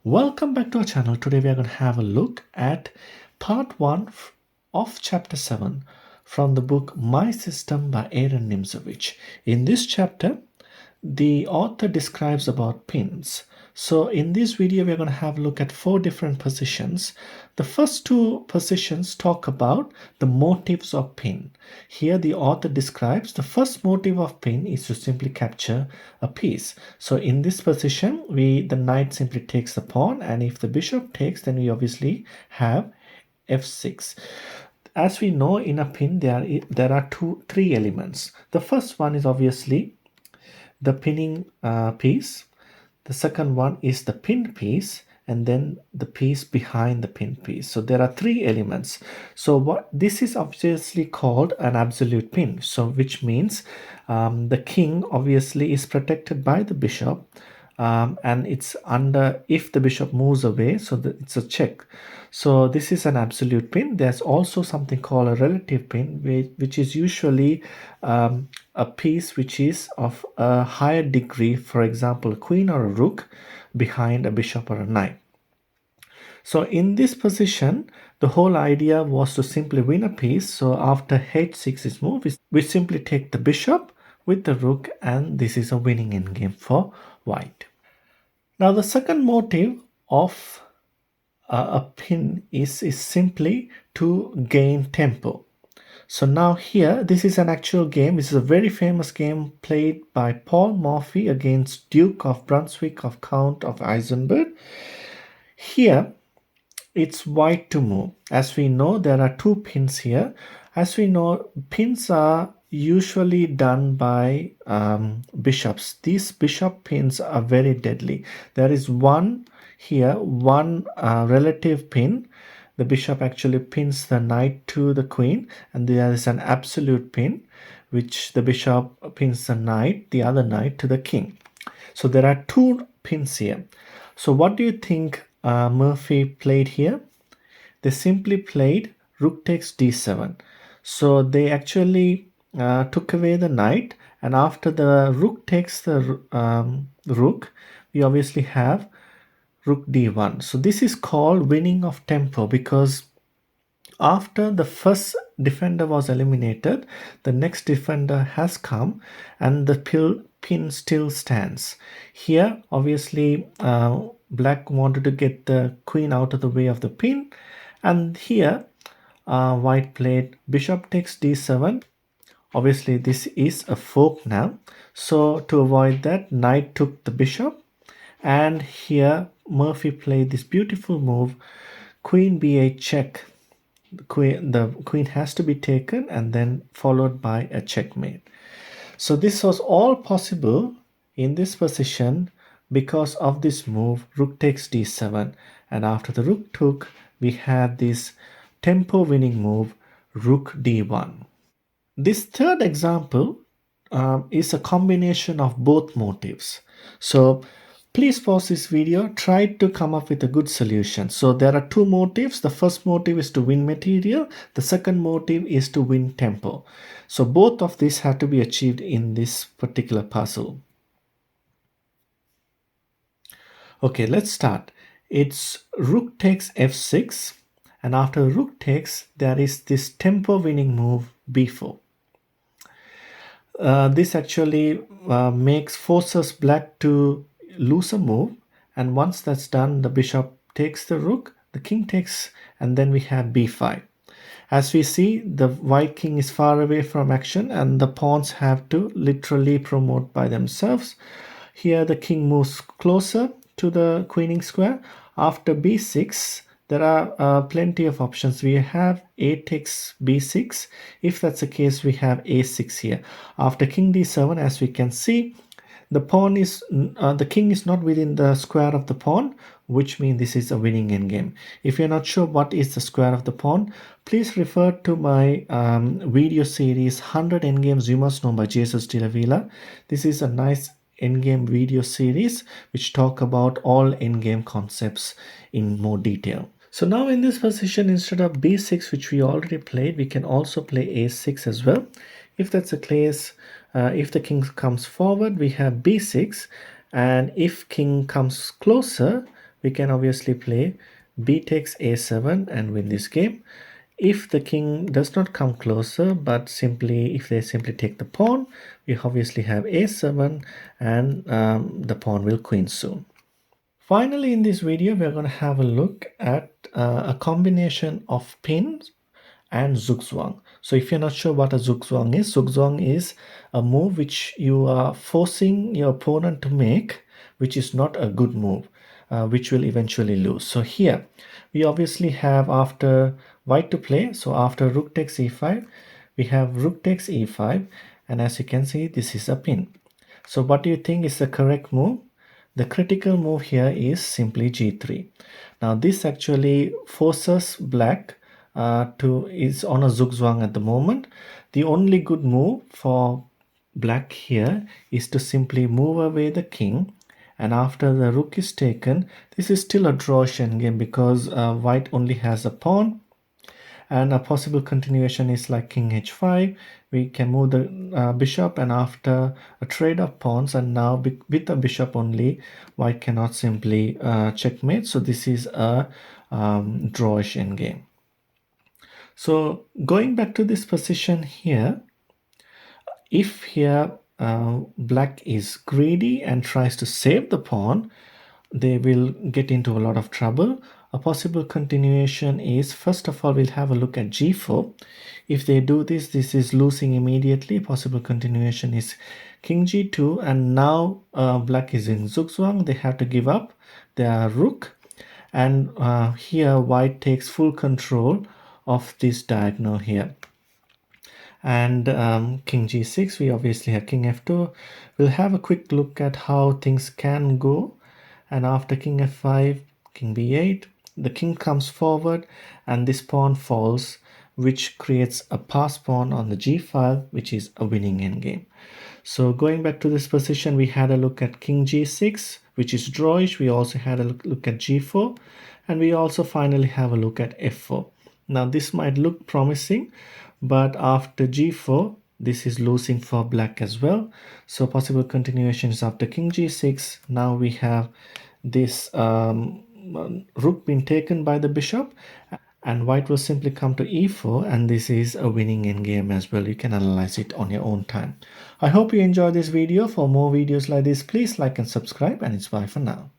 Welcome back to our channel. Today we are going to have a look at part 1 of chapter 7 from the book My System by Aron Nimzowitsch. In this chapter, the author describes about pins. So in this video, we're going to have a look at 4 different positions. The first 2 positions talk about the motives of pin. Here the author describes the first motive of pin is to simply capture a piece. So in this position, the knight simply takes the pawn, and if the bishop takes, then we obviously have f6. As we know, in a pin there are three elements. The first one is obviously the pinning piece. The second one is the pinned piece, and then the piece behind the pinned piece. So there are 3 elements. So what this is obviously called an absolute pin. So which means the king obviously is protected by the bishop, and it's under if the bishop moves away, so it's a check. So this is an absolute pin. There's also something called a relative pin, which is usually a piece which is of a higher degree, for example a queen or a rook behind a bishop or a knight. So in this position, the whole idea was to simply win a piece. So after h6 is moved, we simply take the bishop with the rook, and this is a winning endgame for white. Now the second motive of a pin is simply to gain tempo. So now here, this is an actual game. This is a very famous game played by Paul Morphy against Duke of Brunswick of Count of Eisenberg. Here, it's white to move. As we know, there are 2 pins here. As we know, pins are usually done by bishops. These bishop pins are very deadly. There is one here, one relative pin. The bishop actually pins the knight to the queen, and there is an absolute pin which the bishop pins the knight, the other knight, to the king. So there are 2 pins here. So what do you think Murphy played here? They simply played rook takes d7. So they actually took away the knight, and after the rook takes the rook, we obviously have rook d1. So this is called winning of tempo, because after the first defender was eliminated, the next defender has come, and the pin still stands. Here obviously black wanted to get the queen out of the way of the pin, and here white played bishop takes d7. Obviously this is a fork now, so to avoid that, knight took the bishop, and here Murphy played this beautiful move, queen b8 check. The queen has to be taken and then followed by a checkmate. So this was all possible in this position because of this move, rook takes d7, and after the rook took, we had this tempo winning move, rook d1. This third example is a combination of both motives. So please pause this video, try to come up with a good solution. So there are 2 motives. The first motive is to win material. The second motive is to win tempo. So both of these have to be achieved in this particular puzzle. Okay, let's start. It's rook takes f6, and after rook takes, there is this tempo winning move b4. This actually forces black to lose a move, and once that's done, the bishop takes the rook, the king takes, and then we have b5. As we see, the white king is far away from action, and the pawns have to literally promote by themselves. Here the king moves closer to the queening square. After b6, there are plenty of options. We have a takes b6. If that's the case, we have a6 here. After king d7, as we can see, the king is not within the square of the pawn, which means this is a winning endgame. If you're not sure what is the square of the pawn, please refer to my video series 100 Endgames You Must Know by Jesus de la Villa. This is a nice endgame video series which talk about all endgame concepts in more detail. So now in this position, instead of b6, which we already played, we can also play a6 as well. If that's the case, if the king comes forward, we have b6, and if king comes closer, we can obviously play b takes a7 and win this game. If the king does not come closer, but simply if they simply take the pawn, we obviously have a7 and the pawn will queen soon. Finally, in this video, we're going to have a look at a combination of pins and Zugzwang. So if you're not sure what a Zugzwang is a move which you are forcing your opponent to make, which is not a good move, which will eventually lose. So here, we obviously have after white to play, so after rook takes e5, we have rook takes e5, and as you can see, this is a pin. So what do you think is the correct move? The critical move here is simply g3. Now this actually forces black is on a Zugzwang at the moment. The only good move for black here is to simply move away the king, and after the rook is taken, this is still a drawish endgame because white only has a pawn, and a possible continuation is like king h5. We can move the bishop, and after a trade of pawns, and now with the bishop only, white cannot simply checkmate. So this is a drawish endgame. So going back to this position here, if here black is greedy and tries to save the pawn, they will get into a lot of trouble. A possible continuation is, first of all, we'll have a look at g4. If they do this, this is losing immediately. Possible continuation is king g2, and now black is in Zugzwang. They have to give up their rook, and here white takes full control of this diagonal here. And king g6, we obviously have king f2. We'll have a quick look at how things can go. And after king f5, king b8, the king comes forward and this pawn falls, which creates a pass pawn on the g file, which is a winning endgame. So going back to this position, we had a look at king g6, which is drawish. We also had a look at g4, and we also finally have a look at f4. Now this might look promising, but after g4, this is losing for black as well. So possible continuations after king g6. Now we have this rook being taken by the bishop, and white will simply come to e4, and this is a winning endgame as well. You can analyze it on your own time. I hope you enjoyed this video. For more videos like this, please like and subscribe, and it's bye for now.